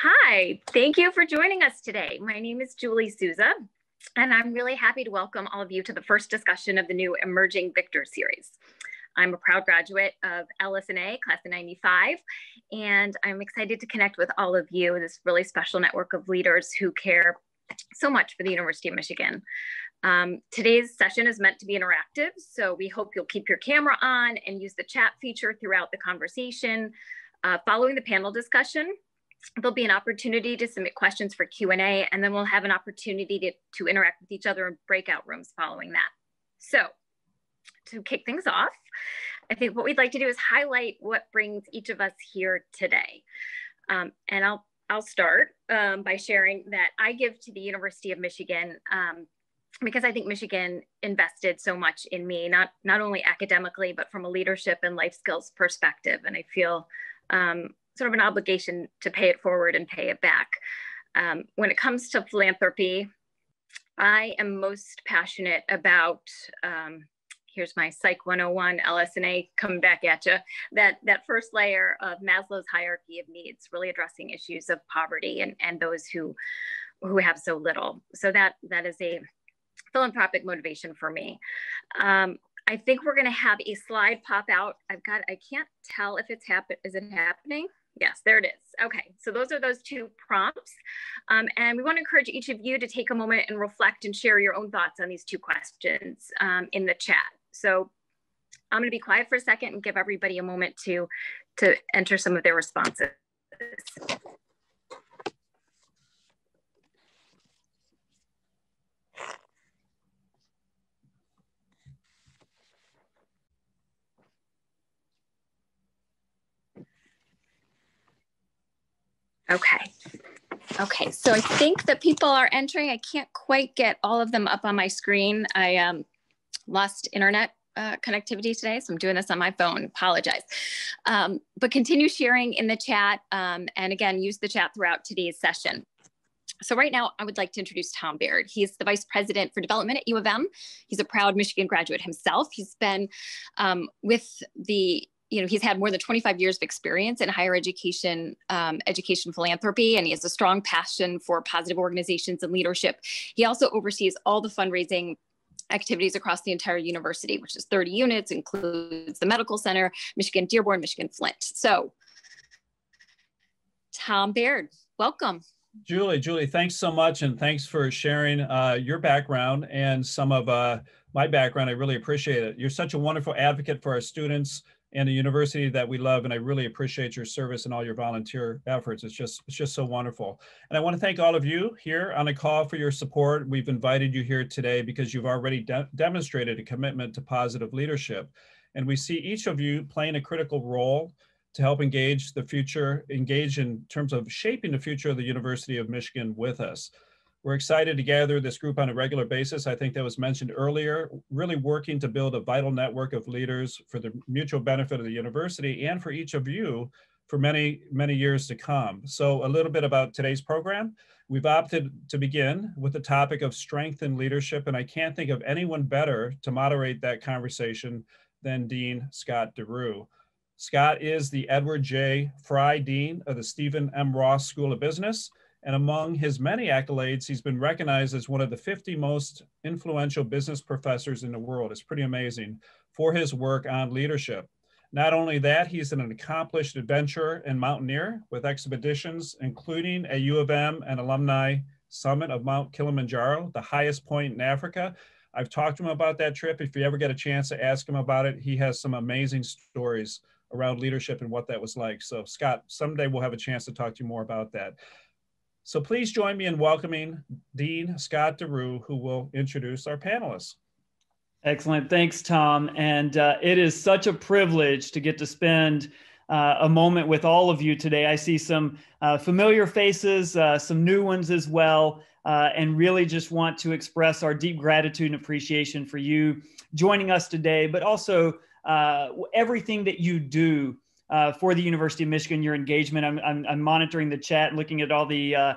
Hi, thank you for joining us today. My name is Julie Souza, and I'm really happy to welcome all of you to the first discussion of the new Emerging Victors series. I'm a proud graduate of LS&A, class of 95, and I'm excited to connect with all of you, this really special network of leaders who care so much for the University of Michigan. Today's session is meant to be interactive, so we hope you'll keep your camera on and use the chat feature throughout the conversation. Following the panel discussion, there'll be an opportunity to submit questions for Q&A, and then we'll have an opportunity to interact with each other in breakout rooms following that. So to kick things off, I think what we'd like to do is highlight what brings each of us here today. And I'll start by sharing that I give to the University of Michigan because I think Michigan invested so much in me, not only academically, but from a leadership and life skills perspective. And I feel sort of an obligation to pay it forward and pay it back. When it comes to philanthropy, I am most passionate about, here's my Psych 101 LS&A coming back at you, that first layer of Maslow's hierarchy of needs, really addressing issues of poverty and those who have so little. So that is a philanthropic motivation for me. I think we're going to have a slide pop out. I can't tell if it's is it happening? Yes, there it is. Okay, so those are those two prompts. And we want to encourage each of you to take a moment and reflect and share your own thoughts on these two questions in the chat. So I'm going to be quiet for a second and give everybody a moment to enter some of their responses. Okay, so I think that people are entering. I can't quite get all of them up on my screen. I lost internet connectivity today, so I'm doing this on my phone. Apologize. But continue sharing in the chat, and again, use the chat throughout today's session. So right now, I would like to introduce Tom Baird. He's the Vice President for Development at U of M. He's a proud Michigan graduate himself. He's been with the he's had more than 25 years of experience in higher education, education philanthropy, and he has a strong passion for positive organizations and leadership. He also oversees all the fundraising activities across the entire university, which is 30 units, includes the Medical Center, Michigan Dearborn, Michigan Flint. So, Tom Baird, welcome. Julie, thanks so much, and thanks for sharing your background and some of my background. I really appreciate it. You're such a wonderful advocate for our students and a university that we love, and I really appreciate your service and all your volunteer efforts. It's just so wonderful. And I want to thank all of you here on the call for your support. We've invited you here today because you've already demonstrated a commitment to positive leadership. And we see each of you playing a critical role to help engage in terms of shaping the future of the University of Michigan with us. We're excited to gather this group on a regular basis. I think that was mentioned earlier, really working to build a vital network of leaders for the mutual benefit of the university and for each of you for many, many years to come. So a little bit about today's program. We've opted to begin with the topic of strength in leadership, and I can't think of anyone better to moderate that conversation than Dean Scott DeRue. Scott is the Edward J. Fry Dean of the Stephen M. Ross School of Business. And among his many accolades, he's been recognized as one of the 50 most influential business professors in the world. It's pretty amazing for his work on leadership. Not only that, he's an accomplished adventurer and mountaineer with expeditions, including a U of M and alumni summit of Mount Kilimanjaro, the highest point in Africa. I've talked to him about that trip. If you ever get a chance to ask him about it, he has some amazing stories around leadership and what that was like. So Scott, someday we'll have a chance to talk to you more about that. So please join me in welcoming Dean Scott DeRue, who will introduce our panelists. Excellent. Thanks, Tom. And it is such a privilege to get to spend a moment with all of you today. I see some familiar faces, some new ones as well, and really just want to express our deep gratitude and appreciation for you joining us today, but also everything that you do for the University of Michigan, your engagement. I'm monitoring the chat, looking at all the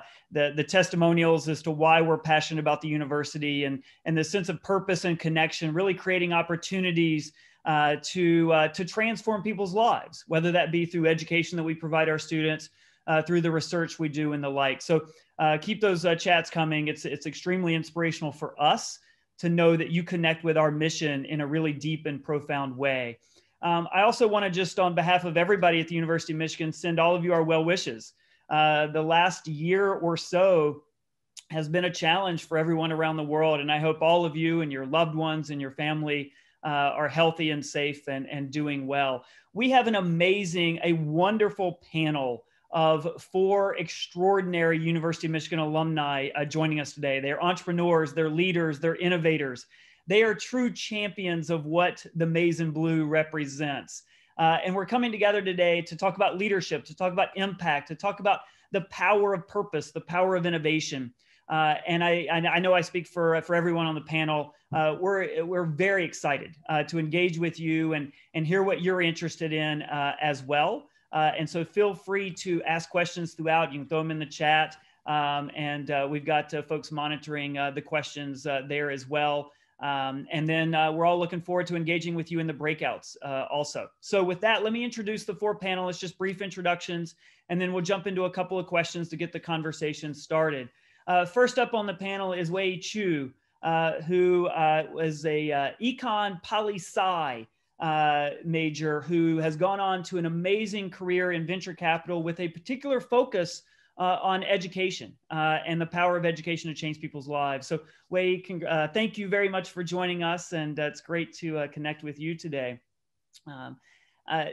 testimonials as to why we're passionate about the university and the sense of purpose and connection, really creating opportunities to transform people's lives, whether that be through education that we provide our students, through the research we do and the like. So keep those chats coming. It's extremely inspirational for us to know that you connect with our mission in a really deep and profound way. I also want to just, on behalf of everybody at the University of Michigan, send all of you our well wishes. The last year or so has been a challenge for everyone around the world. And I hope all of you and your loved ones and your family are healthy and safe and doing well. We have a wonderful panel of 4 extraordinary University of Michigan alumni joining us today. They're entrepreneurs, they're leaders, they're innovators. They are true champions of what the Maize and Blue represents. And we're coming together today to talk about leadership, to talk about impact, to talk about the power of purpose, the power of innovation. And I know I speak for everyone on the panel. We're very excited to engage with you and hear what you're interested in as well. And so feel free to ask questions throughout. You can throw them in the chat. And we've got folks monitoring the questions there as well. And then we're all looking forward to engaging with you in the breakouts also. So with that, let me introduce the 4 panelists, just brief introductions, and then we'll jump into a couple of questions to get the conversation started. First up on the panel is Wei Chu, who was a econ poli-sci major who has gone on to an amazing career in venture capital with a particular focus on education and the power of education to change people's lives. So Wei, thank you very much for joining us, and it's great to connect with you today.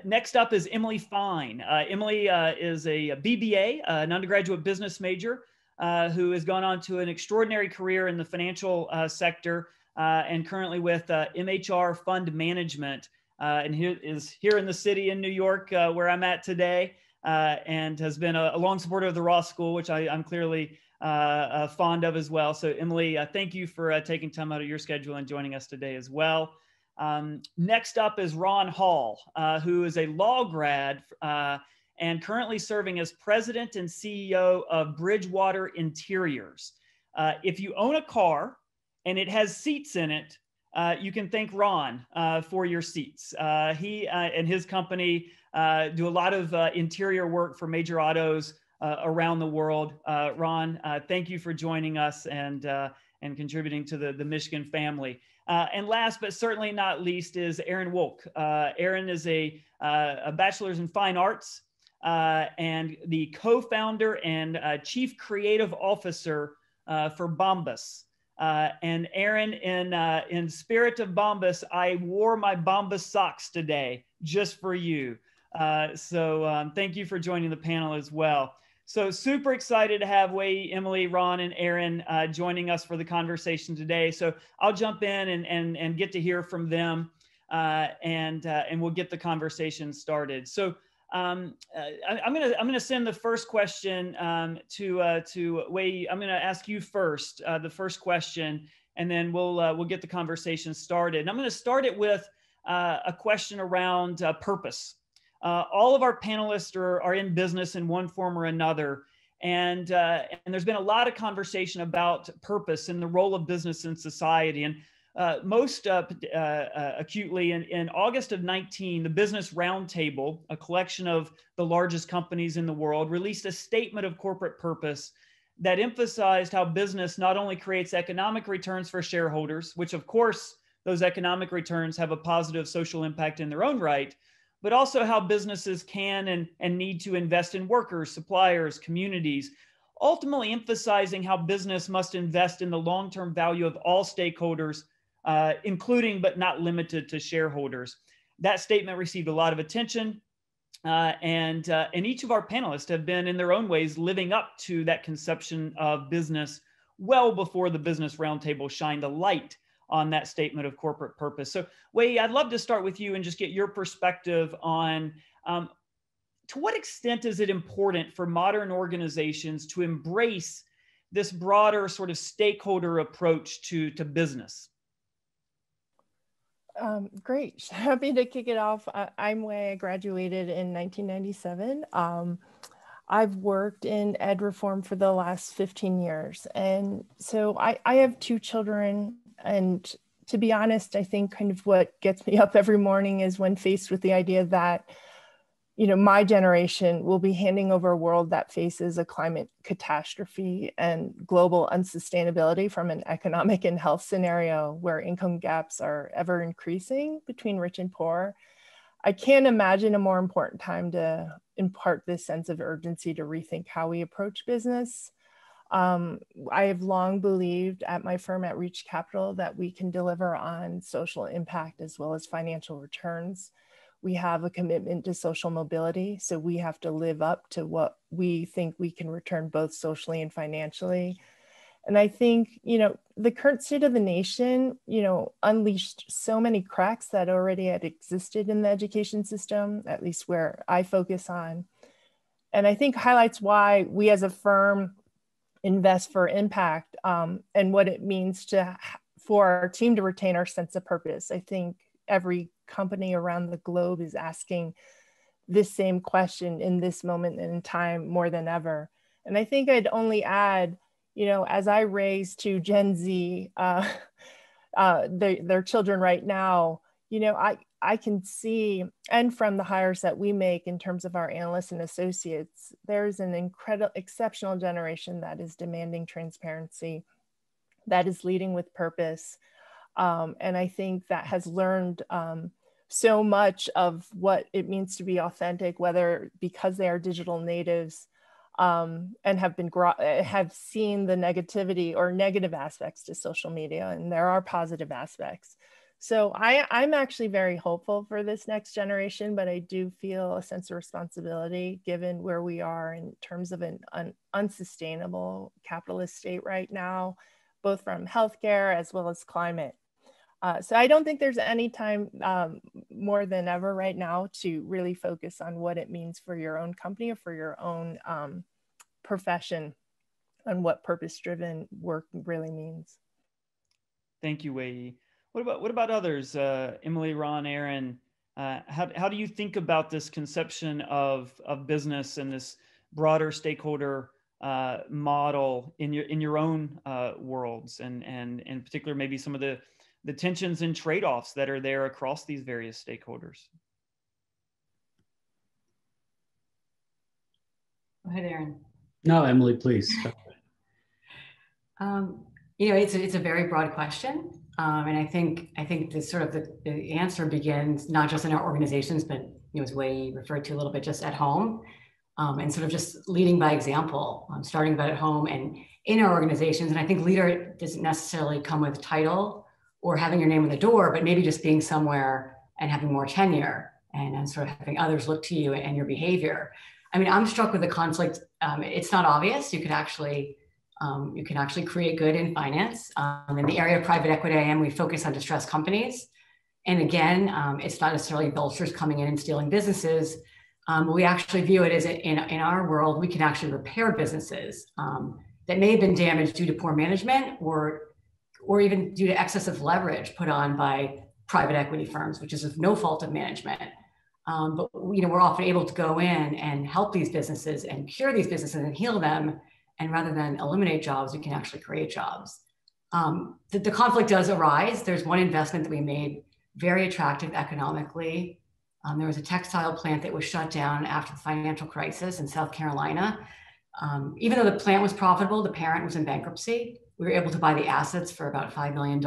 Next up is Emily Fine. Emily is a BBA, an undergraduate business major, who has gone on to an extraordinary career in the financial sector and currently with MHR Fund Management, and is here in the city in New York where I'm at today, and has been a long supporter of the Ross School, which I'm clearly fond of as well. So Emily, thank you for taking time out of your schedule and joining us today as well. Next up is Ron Hall, who is a law grad and currently serving as president and CEO of Bridgewater Interiors. If you own a car and it has seats in it, you can thank Ron for your seats. He and his company do a lot of interior work for major autos around the world. Ron, thank you for joining us and contributing to the Michigan family. And last but certainly not least is Aaron Wolk. Aaron is a bachelor's in fine arts and the co-founder and chief creative officer for Bombas. And Aaron, in spirit of Bombas, I wore my Bombas socks today just for you. So thank you for joining the panel as well. So super excited to have Wei, Emily, Ron, and Aaron joining us for the conversation today. So I'll jump in and get to hear from them, and we'll get the conversation started. So I'm gonna send the first question to Wei. I'm gonna ask you first, the first question, and then we'll get the conversation started. And I'm gonna start it with a question around purpose. All of our panelists are in business in one form or another, and there's been a lot of conversation about purpose and the role of business in society. And most acutely in August of 19, the Business Roundtable, a collection of the largest companies in the world, released a statement of corporate purpose that emphasized how business not only creates economic returns for shareholders, which of course those economic returns have a positive social impact in their own right, but also how businesses can and need to invest in workers, suppliers, communities, ultimately emphasizing how business must invest in the long-term value of all stakeholders, including but not limited to shareholders. That statement received a lot of attention, and each of our panelists have been in their own ways living up to that conception of business well before the Business Roundtable shined a light on that statement of corporate purpose. So Wei, I'd love to start with you and just get your perspective on to what extent is it important for modern organizations to embrace this broader sort of stakeholder approach to business? Great. Happy to kick it off. I'm Wei. I graduated in 1997. I've worked in ed reform for the last 15 years. And so I have 2 children. And to be honest, I think kind of what gets me up every morning is when faced with the idea that my generation will be handing over a world that faces a climate catastrophe and global unsustainability from an economic and health scenario where income gaps are ever increasing between rich and poor. I can't imagine a more important time to impart this sense of urgency to rethink how we approach business. I have long believed at my firm at Reach Capital that we can deliver on social impact as well as financial returns. We have a commitment to social mobility, so we have to live up to what we think we can return both socially and financially. And I think, the current state of the nation, unleashed so many cracks that already had existed in the education system, at least where I focus on. And I think highlights why we as a firm invest for impact, and what it means for our team to retain our sense of purpose. I think every company around the globe is asking this same question in this moment in time more than ever. And I think I'd only add, as I raise to Gen Z, their children right now, I can see, and from the hires that we make in terms of our analysts and associates, there's an exceptional generation that is demanding transparency, that is leading with purpose. And I think that has learned so much of what it means to be authentic, whether because they are digital natives and have seen the negativity or negative aspects to social media, and there are positive aspects. So I'm actually very hopeful for this next generation, but I do feel a sense of responsibility given where we are in terms of an unsustainable capitalist state right now, both from healthcare as well as climate. So I don't think there's any time more than ever right now to really focus on what it means for your own company or for your own profession and what purpose-driven work really means. Thank you, Wei. What about others? Emily, Ron, Aaron, how do you think about this conception of business and this broader stakeholder model in your own worlds, and in particular maybe some of the tensions and trade-offs that are there across these various stakeholders? Go ahead, Aaron. No, Emily, please. It's a very broad question. And I think the sort of the answer begins not just in our organizations, but as Wei referred to a little bit, just at home, and sort of just leading by example, starting about at home and in our organizations. And I think leader doesn't necessarily come with title or having your name on the door, but maybe just being somewhere and having more tenure and sort of having others look to you and your behavior. I mean, I'm struck with the conflict. It's not obvious. You can actually create good in finance. In the area of private equity, we focus on distressed companies. And again, it's not necessarily vultures coming in and stealing businesses. We actually view it as in our world, we can actually repair businesses that may have been damaged due to poor management or even due to excessive leverage put on by private equity firms, which is of no fault of management. But we're often able to go in and help these businesses and cure these businesses and heal them. And rather than eliminate jobs, we can actually create jobs. The conflict does arise. There's one investment that we made very attractive economically. There was a textile plant that was shut down after the financial crisis in South Carolina. Even though the plant was profitable, the parent was in bankruptcy. We were able to buy the assets for about $5 million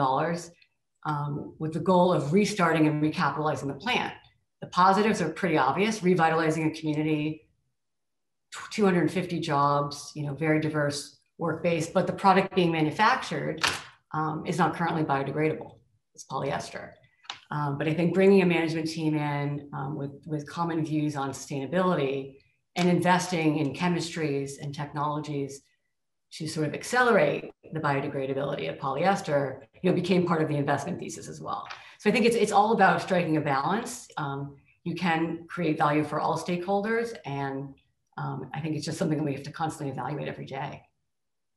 with the goal of restarting and recapitalizing the plant. The positives are pretty obvious: revitalizing a community, 250 jobs, very diverse work base, but the product being manufactured is not currently biodegradable. It's polyester. But I think bringing a management team in with common views on sustainability and investing in chemistries and technologies to sort of accelerate the biodegradability of polyester, became part of the investment thesis as well. So I think it's all about striking a balance. You can create value for all stakeholders, and I think it's just something that we have to constantly evaluate every day.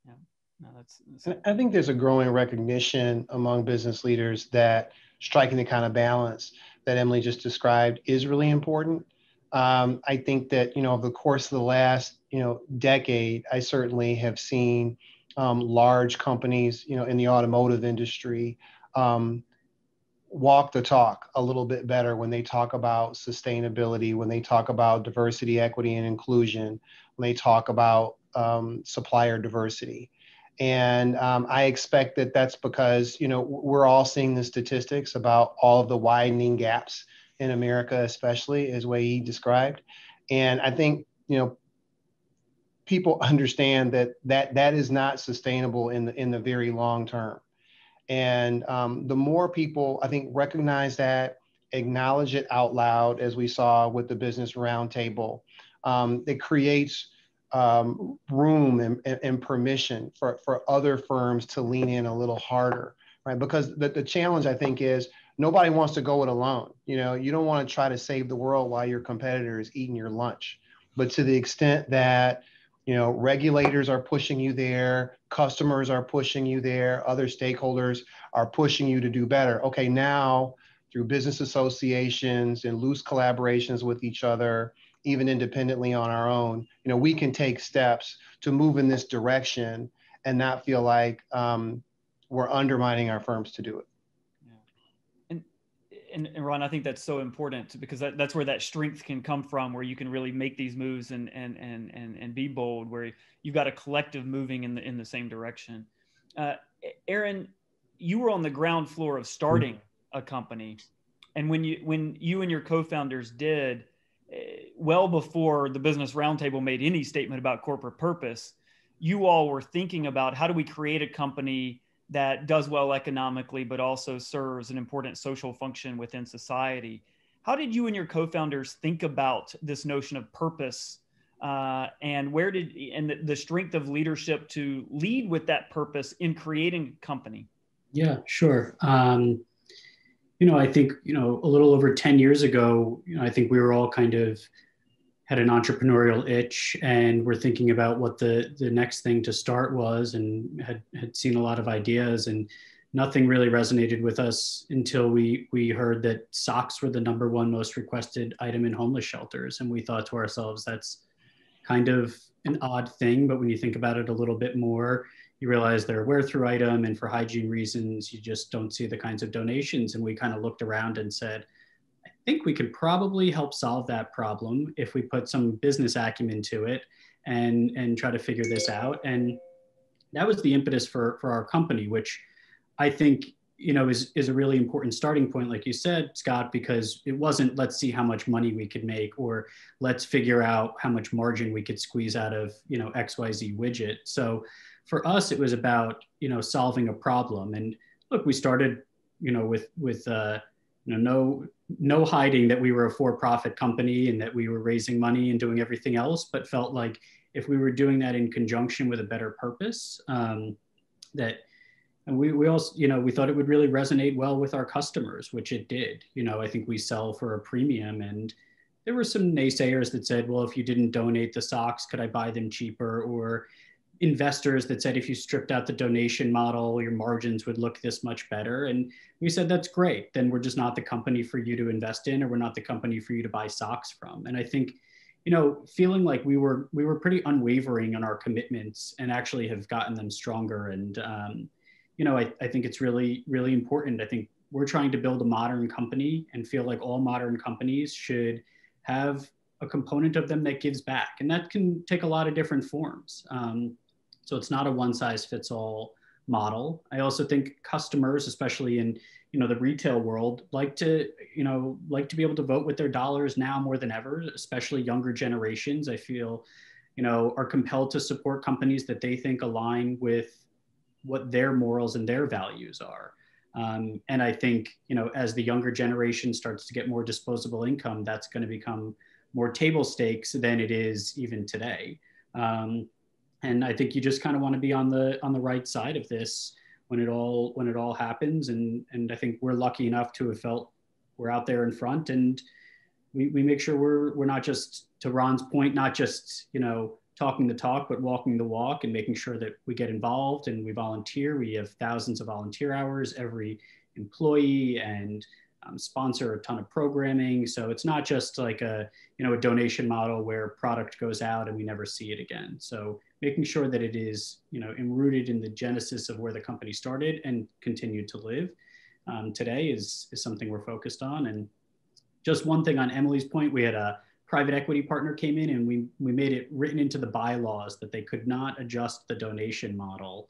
Yeah, no, that's... I think there's a growing recognition among business leaders that striking the kind of balance that Emily just described is really important. I think that, over the course of the last, decade, I certainly have seen walk the talk a little bit better when they talk about sustainability, when they talk about diversity, equity, and inclusion, when they talk about supplier diversity. And I expect that that's because, we're all seeing the statistics about all of the widening gaps in America, especially as Wei described. And I think, people understand that is not sustainable in the very long term. And the more people, I think, recognize that, acknowledge it out loud, as we saw with the Business Roundtable, it creates room and permission for other firms to lean in a little harder, right? Because the challenge, I think, is nobody wants to go it alone. You don't want to try to save the world while your competitor is eating your lunch. But to the extent that regulators are pushing you there, customers are pushing you there, other stakeholders are pushing you to do better. Okay, now through business associations and loose collaborations with each other, even independently on our own, we can take steps to move in this direction and not feel like we're undermining our firms to do it. And Ron, I think that's so important because that's where that strength can come from, where you can really make these moves and be bold, where you've got a collective moving in the same direction. Aaron, you were on the ground floor of starting a company, and when you and your co-founders did, well before the Business Roundtable made any statement about corporate purpose, you all were thinking about how do we create a company that does well economically, but also serves an important social function within society. How did you and your co-founders think about this notion of purpose, and the strength of leadership to lead with that purpose in creating a company? Yeah, sure. I think, a little over 10 years ago, I think we were all kind of had an entrepreneurial itch and were thinking about what the next thing to start was, and had seen a lot of ideas, and nothing really resonated with us until we heard that socks were the #1 most requested item in homeless shelters. And we thought to ourselves, that's kind of an odd thing, but when you think about it a little bit more, you realize they're a wear-through item, and for hygiene reasons, you just don't see the kinds of donations. And we kind of looked around and said, I think we could probably help solve that problem if we put some business acumen to it and try to figure this out. And that was the impetus for our company, which I think, is a really important starting point, like you said, Scott, because it wasn't, let's see how much money we could make, or let's figure out how much margin we could squeeze out of, XYZ widget. So for us, it was about, solving a problem. And look, we started, with no hiding that we were a for-profit company and that we were raising money and doing everything else, but felt like if we were doing that in conjunction with a better purpose, and we also, we thought it would really resonate well with our customers, which it did. I think we sell for a premium, and there were some naysayers that said, well, if you didn't donate the socks, could I buy them cheaper? Or investors that said, if you stripped out the donation model, your margins would look this much better. And we said, that's great. Then we're just not the company for you to invest in, or we're not the company for you to buy socks from. And I think, feeling like we were pretty unwavering on our commitments and actually have gotten them stronger. And, I think it's really, really important. I think we're trying to build a modern company and feel like all modern companies should have a component of them that gives back. And that can take a lot of different forms. So it's not a one-size-fits-all model. I also think customers, especially in the retail world, like to be able to vote with their dollars now more than ever, especially younger generations. I feel, are compelled to support companies that they think align with what their morals and their values are. And I think, as the younger generation starts to get more disposable income, that's going to become more table stakes than it is even today. And I think you just kind of want to be on the right side of this when it all happens. And I think we're lucky enough to have felt we're out there in front, and we make sure we're not just, to Ron's point, not just, talking the talk, but walking the walk, and making sure that we get involved and we volunteer. We have thousands of volunteer hours every employee, and sponsor a ton of programming. So it's not just like a donation model where product goes out and we never see it again. So making sure that it is, enrooted in the genesis of where the company started and continued to live. today is something we're focused on. And just one thing on Emily's point, we had a private equity partner came in and we made it written into the bylaws that they could not adjust the donation model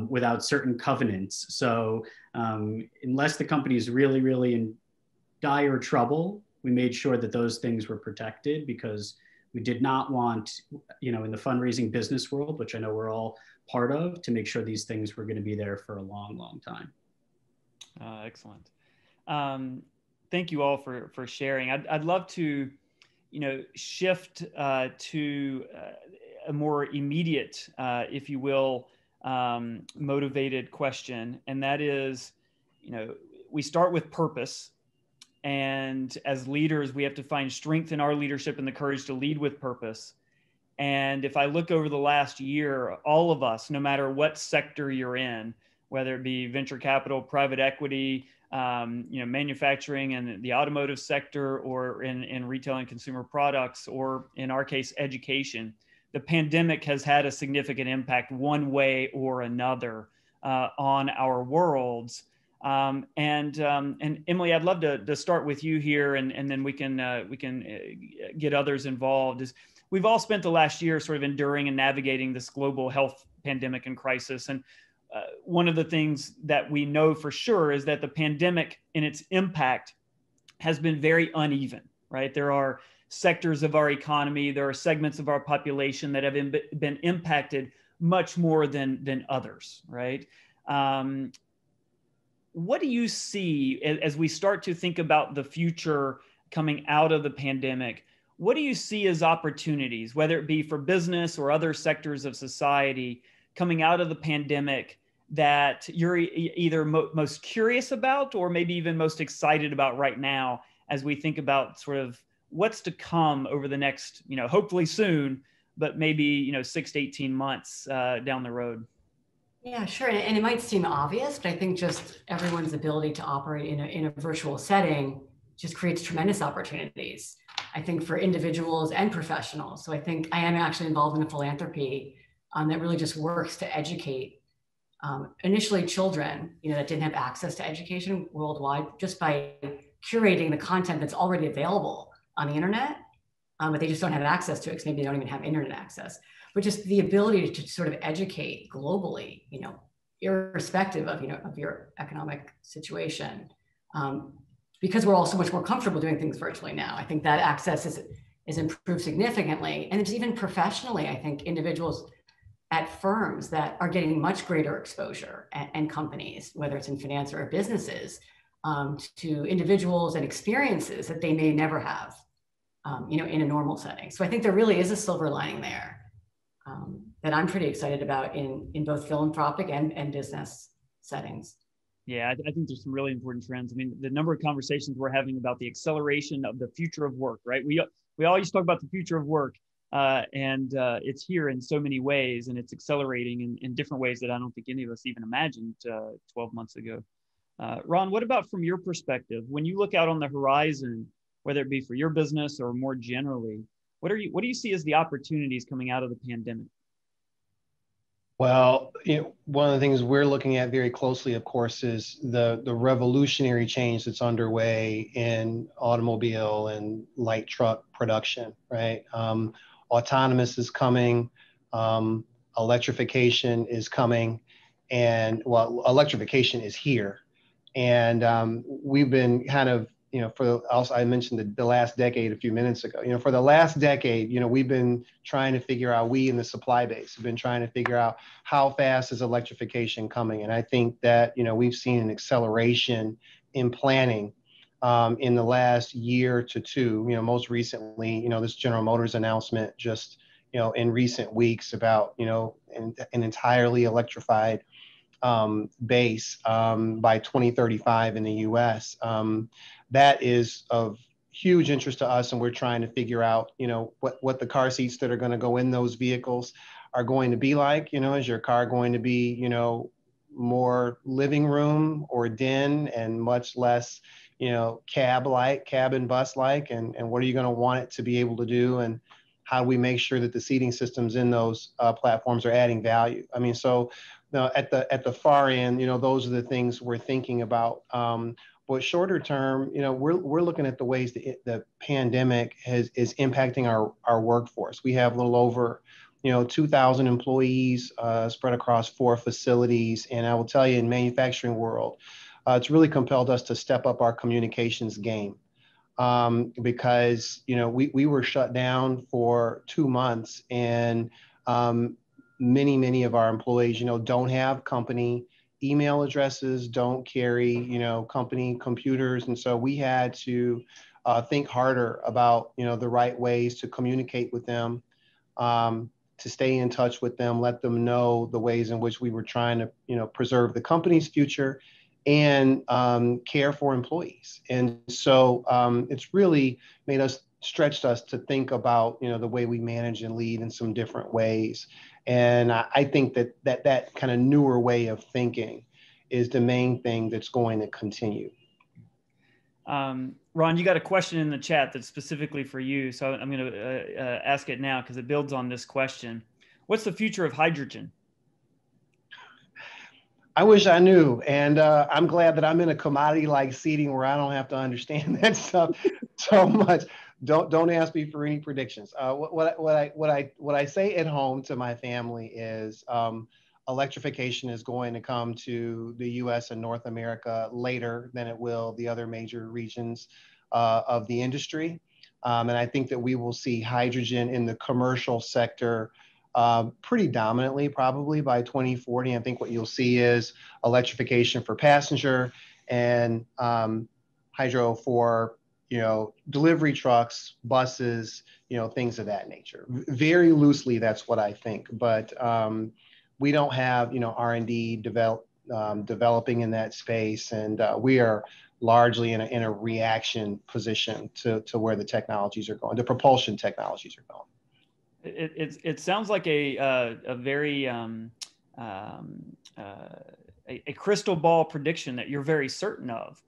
without certain covenants. So unless the company is really, really in dire trouble, we made sure that those things were protected, because we did not want, in the fundraising business world, which I know we're all part of, to make sure these things were going to be there for a long, long time. Excellent. Thank you all for sharing. I'd love to, shift to a more immediate, if you will, motivated question. And that is, we start with purpose. And as leaders, we have to find strength in our leadership and the courage to lead with purpose. And if I look over the last year, all of us, no matter what sector you're in, whether it be venture capital, private equity, manufacturing and the automotive sector, or in retail and consumer products, or in our case, education, the pandemic has had a significant impact one way or another on our worlds. And Emily, I'd love to start with you here, and then we can get others involved. We've all spent the last year sort of enduring and navigating this global health pandemic and crisis. And one of the things that we know for sure is that the pandemic and its impact has been very uneven, right? There are sectors of our economy, there are segments of our population that have been impacted much more than others, right? What do you see as we start to think about the future coming out of the pandemic? What do you see as opportunities, whether it be for business or other sectors of society coming out of the pandemic, that you're either most curious about or maybe even most excited about right now as we think about sort of what's to come over the next, hopefully soon, but maybe, 6 to 18 months down the road? Yeah, sure. And it might seem obvious, but I think just everyone's ability to operate in a virtual setting just creates tremendous opportunities, I think, for individuals and professionals. So I think I am actually involved in a philanthropy that really just works to educate initially children, that didn't have access to education worldwide, just by curating the content that's already available on the internet, but they just don't have access to it because maybe they don't even have internet access. But just the ability to sort of educate globally, irrespective of, of your economic situation, because we're all so much more comfortable doing things virtually now. I think that access is improved significantly. And it's even professionally, I think individuals at firms that are getting much greater exposure, and companies, whether it's in finance or businesses, to individuals and experiences that they may never have, in a normal setting. So I think there really is a silver lining there that I'm pretty excited about in both philanthropic and business settings. Yeah, I think there's some really important trends. I mean, the number of conversations we're having about the acceleration of the future of work, right? We all used to talk about the future of work, and it's here in so many ways, and it's accelerating in different ways that I don't think any of us even imagined 12 months ago. Ron, what about from your perspective? When you look out on the horizon, whether it be for your business or more generally, what do you see as the opportunities coming out of the pandemic? Well, one of the things we're looking at very closely, of course, is the revolutionary change that's underway in automobile and light truck production, right? Autonomous is coming, electrification is coming, and electrification is here. And we've been kind of, I mentioned the last decade a few minutes ago. For the last decade, we've been trying to figure out, we in the supply base have been trying to figure out how fast is electrification coming. And I think that, we've seen an acceleration in planning in the last year to two. Most recently, this General Motors announcement just, in recent weeks about, an entirely electrified base by 2035 in the US. That is of huge interest to us, and we're trying to figure out, what the car seats that are going to go in those vehicles are going to be like. Is your car going to be, more living room or den and much less, cab and bus like, and what are you going to want it to be able to do, and how do we make sure that the seating systems in those platforms are adding value? I mean, so at the far end, those are the things we're thinking about. But shorter term, we're looking at the ways that the pandemic is impacting our workforce. We have a little over 2,000 employees spread across 4 facilities. And I will tell you, in manufacturing world, it's really compelled us to step up our communications game. Because we were shut down for 2 months, and many of our employees don't have company email addresses, don't carry company computers, and so we had to think harder about the right ways to communicate with them, to stay in touch with them, let them know the ways in which we were trying to preserve the company's future and care for employees. And so it's really stretched us to think about the way we manage and lead in some different ways. And I think that kind of newer way of thinking is the main thing that's going to continue. Ron, you got a question in the chat that's specifically for you. So I'm going to ask it now because it builds on this question. What's the future of hydrogen? I wish I knew. And I'm glad that I'm in a commodity like seating where I don't have to understand that stuff so much. Don't ask me for any predictions. What I say at home to my family is electrification is going to come to the US and North America later than it will the other major regions of the industry. And I think that we will see hydrogen in the commercial sector pretty dominantly, probably by 2040. I think what you'll see is electrification for passenger and hydro for delivery trucks, buses, things of that nature. Very loosely, that's what I think. But we don't have R&D developing in that space, and we are largely in a reaction position to where the technologies are going, the propulsion technologies are going. It sounds like a very a crystal ball prediction that you're very certain of.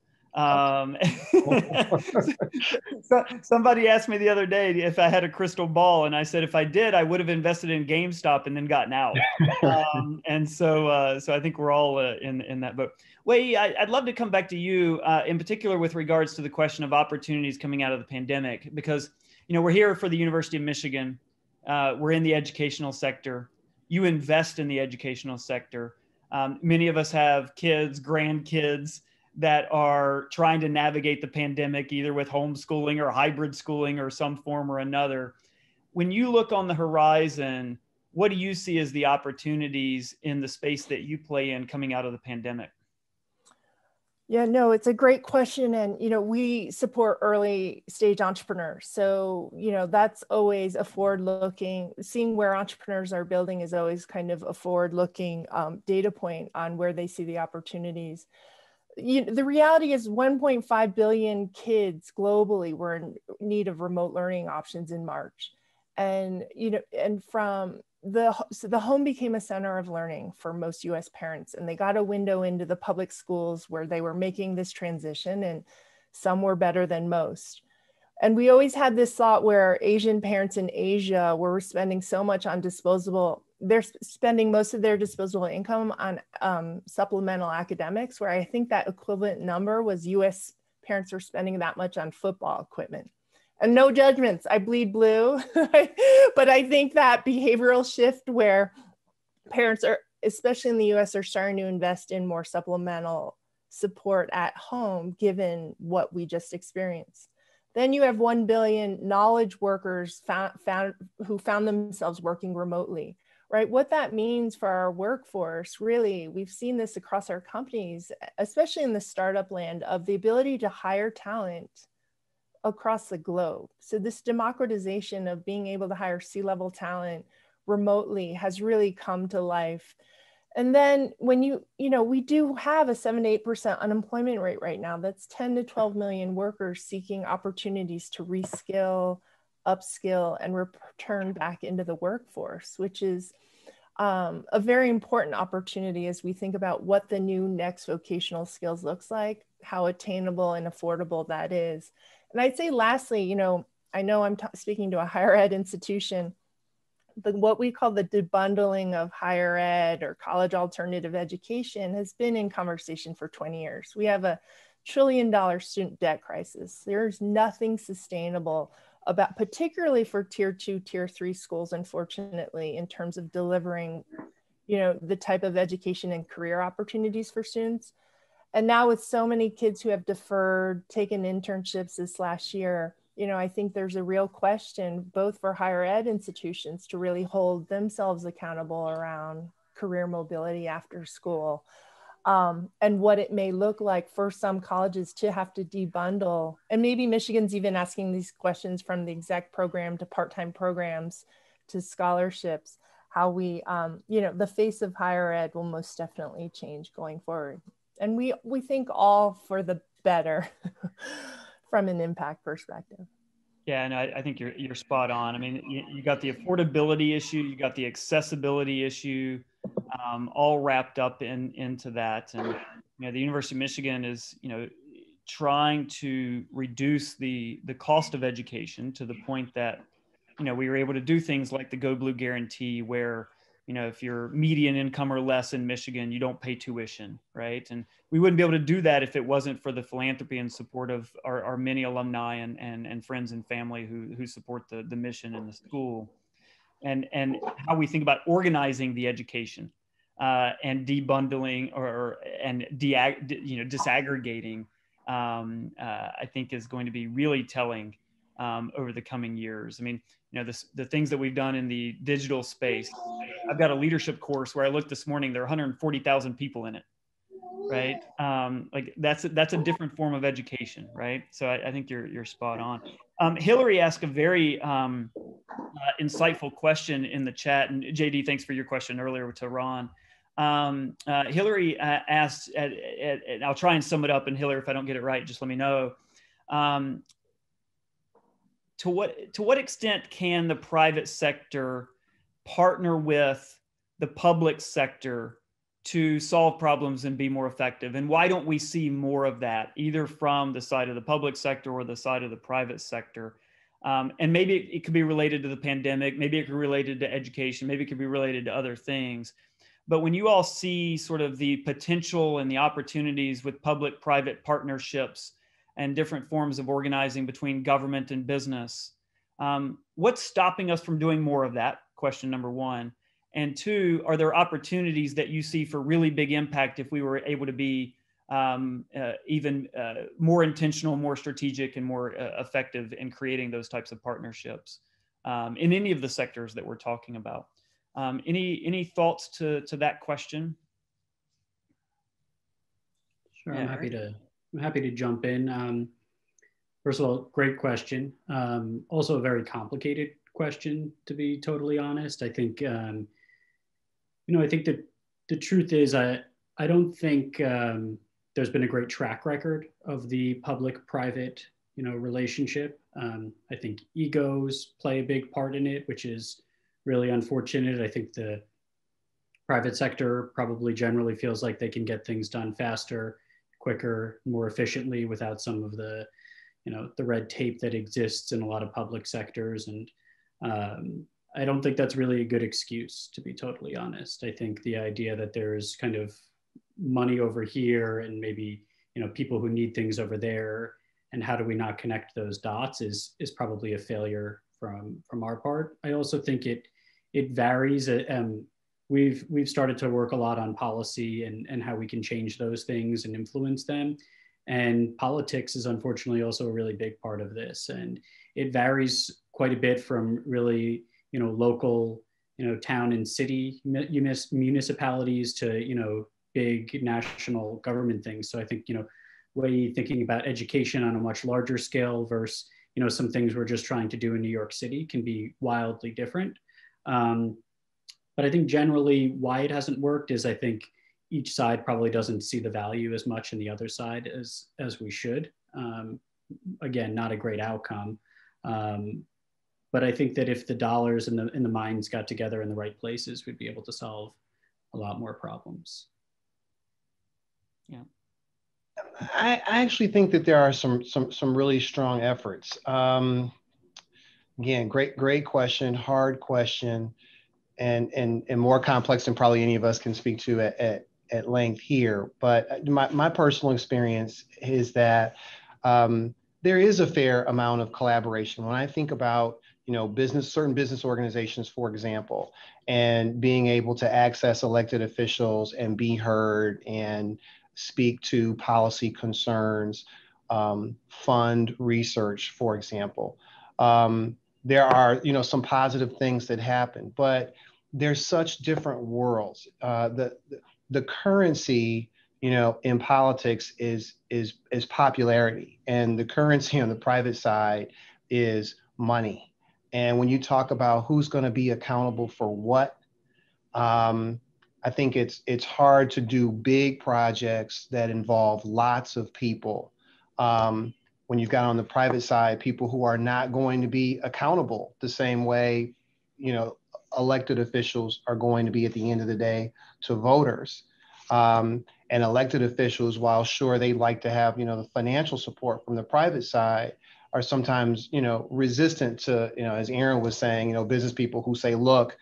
So somebody asked me the other day if I had a crystal ball, and I said if I did, I would have invested in GameStop and then gotten out. And so I think we're all in that boat. Wei, I'd love to come back to you in particular with regards to the question of opportunities coming out of the pandemic, because we're here for the University of Michigan. We're in the educational sector. You invest in the educational sector. Many of us have kids, grandkids that are trying to navigate the pandemic, either with homeschooling or hybrid schooling or some form or another. When you look on the horizon, what do you see as the opportunities in the space that you play in coming out of the pandemic? Yeah, no, it's a great question. And, we support early stage entrepreneurs. So, that's always a forward looking, seeing where entrepreneurs are building is always kind of a forward looking data point on where they see the opportunities. The reality is 1.5 billion kids globally were in need of remote learning options in March. And, from the home became a center of learning for most US parents, and they got a window into the public schools where they were making this transition, and some were better than most. And we always had this thought where Asian parents in Asia were spending so much on they're spending most of their disposable income on supplemental academics, where I think that equivalent number was US parents were spending that much on football equipment. And no judgments, I bleed blue, but I think that behavioral shift where parents are, especially in the US, are starting to invest in more supplemental support at home, given what we just experienced. Then you have 1 billion knowledge workers who found themselves working remotely, right? What that means for our workforce, really, we've seen this across our companies, especially in the startup land, of the ability to hire talent across the globe. So this democratization of being able to hire C-level talent remotely has really come to life. And then when we do have a 7 to 8% unemployment rate right now. That's 10 to 12 million workers seeking opportunities to reskill, upskill, and return back into the workforce, which is a very important opportunity as we think about what the new next vocational skills looks like, how attainable and affordable that is. And I'd say lastly, I know I'm speaking to a higher ed institution, what we call the debundling of higher ed or college alternative education has been in conversation for 20 years. We have a $1 trillion student debt crisis. There's nothing sustainable about, particularly for tier 2, tier 3 schools, unfortunately, in terms of delivering, the type of education and career opportunities for students. And now with so many kids who have deferred, taken internships this last year, I think there's a real question both for higher ed institutions to really hold themselves accountable around career mobility after school, and what it may look like for some colleges to have to debundle. And maybe Michigan's even asking these questions from the exec program to part-time programs to scholarships, how we, the face of higher ed will most definitely change going forward. And we think all for the better from an impact perspective. Yeah, and I think you're spot on. I mean, you got the affordability issue, you got the accessibility issue, all wrapped up into that. And the University of Michigan is trying to reduce the cost of education to the point that we were able to do things like the Go Blue guarantee, where if you're median income or less in Michigan, you don't pay tuition, right? And we wouldn't be able to do that if it wasn't for the philanthropy and support of our many alumni and friends and family who support the mission and the school. And how we think about organizing the education and debundling and disaggregating, I think is going to be really telling over the coming years. I mean, the things that we've done in the digital space. I've got a leadership course where I looked this morning, there are 140,000 people in it, right? Like that's a different form of education, right? So I think you're spot on. Hillary asked a very insightful question in the chat, and JD, thanks for your question earlier to Ron. Hillary asked, and I'll try and sum it up, and Hillary, if I don't get it right, just let me know. To what extent can the private sector partner with the public sector to solve problems and be more effective? And why don't we see more of that, either from the side of the public sector or the side of the private sector? And maybe it could be related to the pandemic, maybe it could be related to education, maybe it could be related to other things. But when you all see sort of the potential and the opportunities with public-private partnerships and different forms of organizing between government and business, what's stopping us from doing more of that? Question number one. And two, are there opportunities that you see for really big impact if we were able to be even more intentional, more strategic, and more effective in creating those types of partnerships in any of the sectors that we're talking about? Any thoughts to that question? Sure, yeah. I'm happy to jump in. First of all, great question. Also a very complicated question, to be totally honest. I think, I think that the truth is, I don't think there's been a great track record of the public-private, relationship. I think egos play a big part in it, which is really unfortunate. I think the private sector probably generally feels like they can get things done faster, quicker, more efficiently without some of the red tape that exists in a lot of public sectors. And I don't think that's really a good excuse, to be totally honest. I think the idea that there's kind of money over here and maybe, people who need things over there, and how do we not connect those dots is probably a failure from our part. I also think it varies. We've started to work a lot on policy and how we can change those things and influence them. And politics is unfortunately also a really big part of this. And it varies quite a bit from really, local, town and city municipalities to, big national government things. So I think, way thinking about education on a much larger scale versus, some things we're just trying to do in New York City can be wildly different. But I think generally why it hasn't worked is I think each side probably doesn't see the value as much in the other side as we should. Again, not a great outcome. But I think that if the dollars and the minds got together in the right places, we'd be able to solve a lot more problems. Yeah. I actually think that there are some really strong efforts. Again, great question, hard question, and more complex than probably any of us can speak to at length here. But my personal experience is that there is a fair amount of collaboration. When I think about, certain business organizations, for example, and being able to access elected officials and be heard and speak to policy concerns, fund research, for example. There are, some positive things that happen, but there's such different worlds. The currency, in politics is popularity, and the currency on the private side is money. And when you talk about who's going to be accountable for what, I think it's hard to do big projects that involve lots of people. When you've got on the private side people who are not going to be accountable the same way, elected officials are going to be at the end of the day to voters. And elected officials, while sure they'd like to have, the financial support from the private side, are sometimes, resistant to, as Aaron was saying, business people who say, look,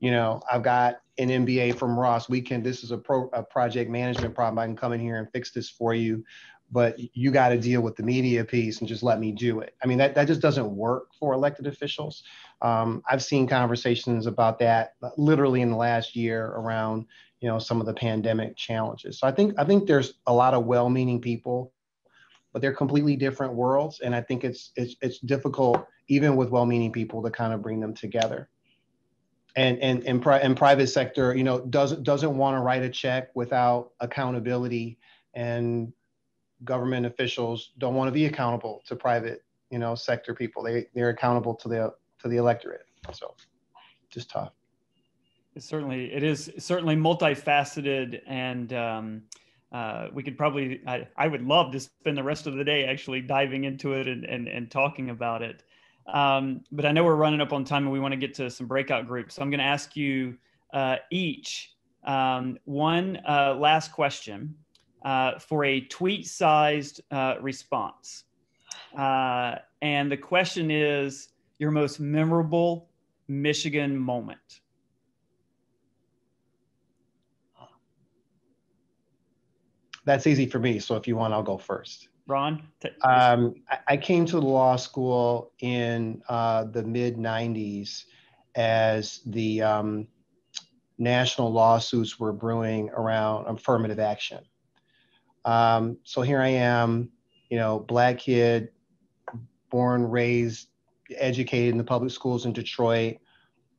I've got an MBA from Ross. This is a project management problem. I can come in here and fix this for you, but you got to deal with the media piece and just let me do it. I mean, that just doesn't work for elected officials. I've seen conversations about that literally in the last year around, some of the pandemic challenges. So I think there's a lot of well-meaning people, but they're completely different worlds. And I think it's difficult, even with well-meaning people, to kind of bring them together. And private sector, doesn't want to write a check without accountability, and government officials don't want to be accountable to private, sector people. They're accountable to the electorate. So just tough. It is certainly multifaceted, and we could probably, I would love to spend the rest of the day actually diving into it and talking about it. But I know we're running up on time and we want to get to some breakout groups. So I'm going to ask you each one last question for a tweet-sized response. And the question is your most memorable Michigan moment. That's easy for me. So if you want, I'll go first. Ron? I came to law school in the mid 90s as the national lawsuits were brewing around affirmative action. So here I am, Black kid, born, raised, educated in the public schools in Detroit,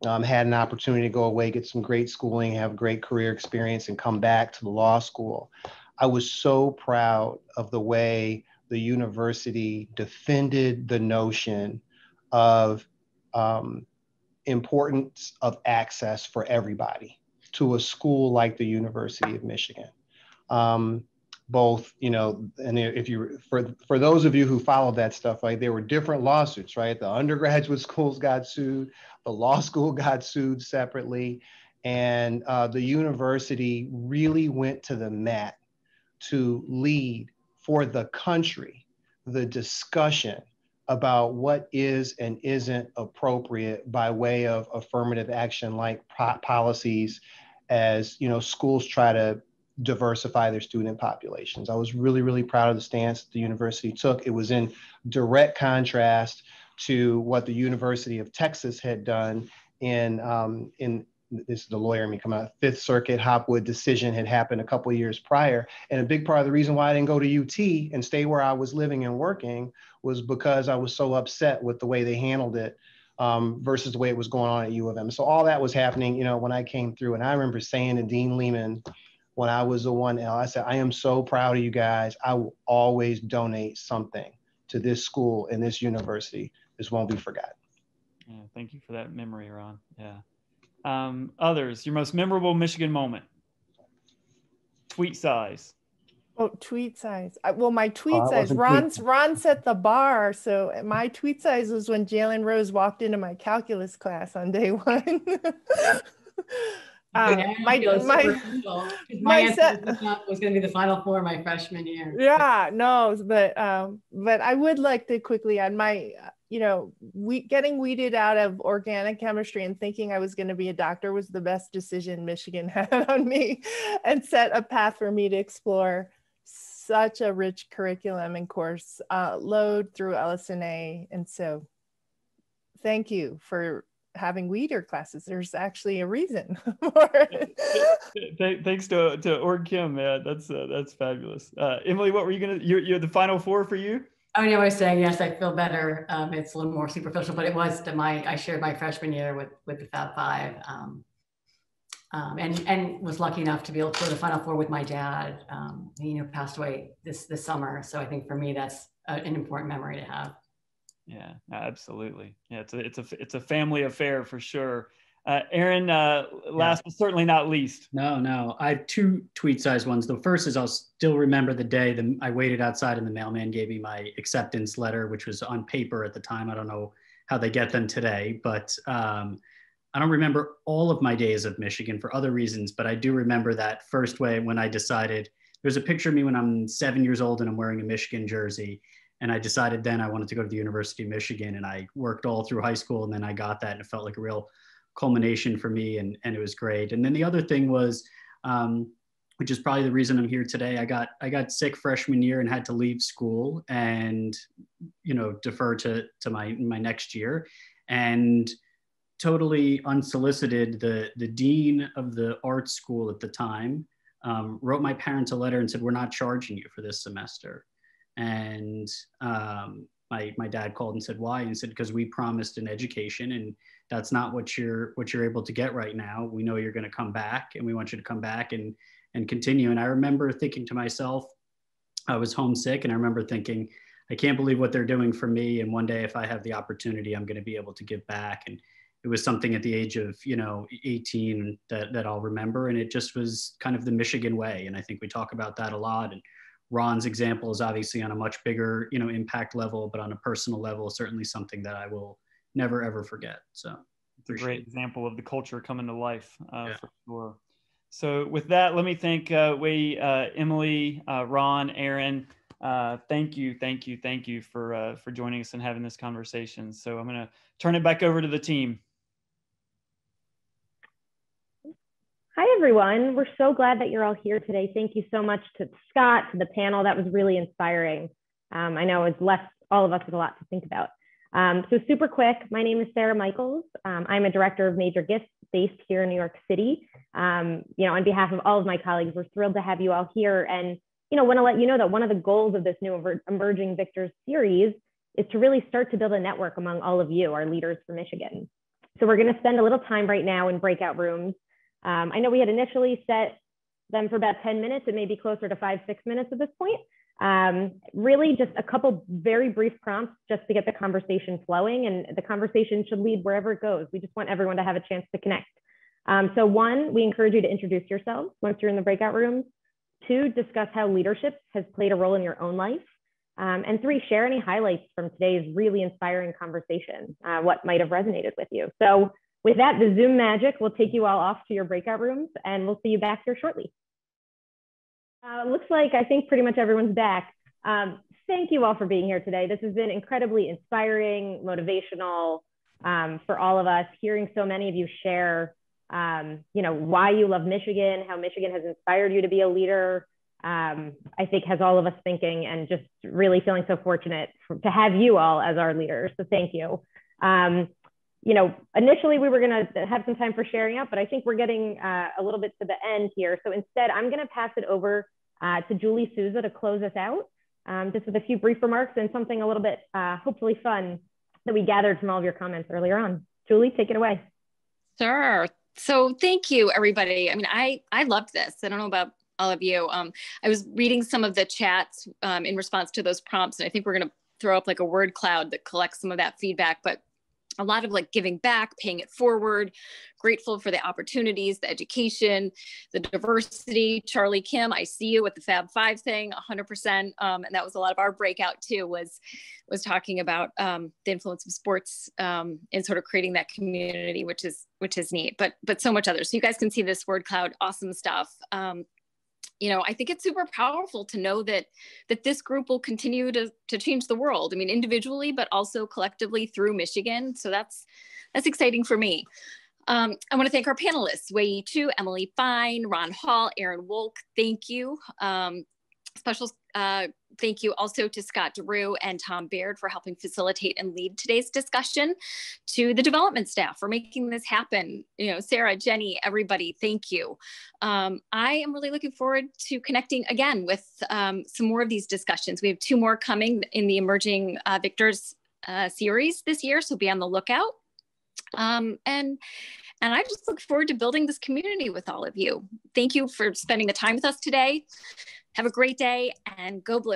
had an opportunity to go away, get some great schooling, have a great career experience, and come back to the law school. I was so proud of the way the university defended the notion of importance of access for everybody to a school like the University of Michigan. Both, and if you, for those of you who followed that stuff, like there were different lawsuits, right? The undergraduate schools got sued, the law school got sued separately, and the university really went to the mat to lead for the country the discussion about what is and isn't appropriate by way of affirmative action like policies as schools try to diversify their student populations. I was really, really proud of the stance the university took. It was in direct contrast to what the University of Texas had done in this is the lawyer in me coming out, Fifth Circuit Hopwood decision had happened a couple of years prior. And a big part of the reason why I didn't go to UT and stay where I was living and working was because I was so upset with the way they handled it versus the way it was going on at U of M. So all that was happening, when I came through. And I remember saying to Dean Lehman, when I was a 1L, I said, I am so proud of you guys. I will always donate something to this school and this university. This won't be forgotten. Yeah, thank you for that memory, Ron. Yeah. Others, your most memorable Michigan moment? Tweet size. Oh, tweet size. Well, my tweet size, Ron set the bar. So my tweet size was when Jalen Rose walked into my calculus class on day one. My answer was going to be the Final Four my freshman year. Yeah, no, but I would like to quickly add you know, getting weeded out of organic chemistry and thinking I was going to be a doctor was the best decision Michigan had on me, and set a path for me to explore such a rich curriculum and course load through LS&A. And so thank you for having weeder classes. There's actually a reason for it. Thanks to Org Chem, man. That's fabulous. Emily, what were you gonna? You're the final four for you. Oh, yeah, I was saying yes. I feel better. It's a little more superficial, but it was I shared my freshman year with the Fab Five, and was lucky enough to be able to go to the Final Four with my dad. He passed away this summer, so I think for me that's an important memory to have. Yeah, absolutely. Yeah, it's a family affair for sure. Aaron, last but certainly not least. No, I have two tweet-sized ones. The first is I'll still remember the day I waited outside and the mailman gave me my acceptance letter, which was on paper at the time. I don't know how they get them today, but I don't remember all of my days of Michigan for other reasons, but I do remember that first way when I decided, there's a picture of me when I'm 7 years old and I'm wearing a Michigan jersey. And I decided then I wanted to go to the University of Michigan, and I worked all through high school, and then I got that, and it felt like a real culmination for me, and it was great. And then the other thing was, which is probably the reason I'm here today, I got sick freshman year and had to leave school and defer to my next year, and totally unsolicited, the dean of the art school at the time wrote my parents a letter and said, "We're not charging you for this semester." And my dad called and said, "Why?" And he said, "Because we promised an education, and that's not what you're able to get right now. We know you're going to come back, and we want you to come back and continue." And I remember thinking to myself, I was homesick, and I remember thinking, I can't believe what they're doing for me. And one day, if I have the opportunity, I'm going to be able to give back. And it was something at the age of 18 that I'll remember. And it just was kind of the Michigan way. And I think we talk about that a lot. And Ron's example is obviously on a much bigger, impact level, but on a personal level, certainly something that I will never, ever forget. So it's a great example of the culture coming to life for sure. So with that, let me thank Emily, Ron, Aaron. Thank you for joining us and having this conversation. So I'm going to turn it back over to the team. Hi, everyone. We're so glad that you're all here today. Thank you so much to Scott, to the panel. That was really inspiring. I know it's left all of us with a lot to think about. So super quick, my name is Sarah Michaels. I'm a director of major gifts based here in New York City. On behalf of all of my colleagues, we're thrilled to have you all here. And, want to let you know that one of the goals of this new Emerging Victors series is to really start to build a network among all of you, our leaders for Michigan. So we're going to spend a little time right now in breakout rooms. I know we had initially set them for about 10 minutes. It may be closer to 5-6 minutes at this point. Really just a couple very brief prompts just to get the conversation flowing, and the conversation should lead wherever it goes. We just want everyone to have a chance to connect. So one, we encourage you to introduce yourselves once you're in the breakout rooms. 2, discuss how leadership has played a role in your own life. And 3, share any highlights from today's really inspiring conversation, what might have resonated with you. So with that, the Zoom magic will take you all off to your breakout rooms, and we'll see you back here shortly. Looks like I think pretty much everyone's back. Thank you all for being here today. This has been incredibly inspiring, motivational for all of us. Hearing so many of you share, why you love Michigan, how Michigan has inspired you to be a leader, I think has all of us thinking, and just really feeling so fortunate to have you all as our leaders. So thank you. Initially we were going to have some time for sharing out, but I think we're getting a little bit to the end here. So instead, I'm going to pass it over to Julie Souza to close us out, just with a few brief remarks and something a little bit hopefully fun that we gathered from all of your comments earlier on. Julie, take it away. Sure. So thank you, everybody. I mean, I loved this. I don't know about all of you. I was reading some of the chats in response to those prompts, and I think we're going to throw up like a word cloud that collects some of that feedback, but a lot of like giving back, paying it forward, grateful for the opportunities, the education, the diversity. Charlie Kim, I see you with the Fab Five thing, 100%. And that was a lot of our breakout too, was talking about the influence of sports in sort of creating that community, which is neat, but so much others. So you guys can see this word cloud, awesome stuff. you know, I think it's super powerful to know that this group will continue to change the world. I mean, individually, but also collectively through Michigan. So that's exciting for me. I want to thank our panelists, Wei Chu, Emily Fine, Ron Hall, Aaron Wolk. Thank you. Special thank you also to Scott DeRue and Tom Baird for helping facilitate and lead today's discussion, to the development staff for making this happen. You know, Sarah, Jenny, everybody, thank you. I am really looking forward to connecting again with some more of these discussions. We have 2 more coming in the Emerging Victors series this year, so be on the lookout. And I just look forward to building this community with all of you. Thank you for spending the time with us today. Have a great day and go blue.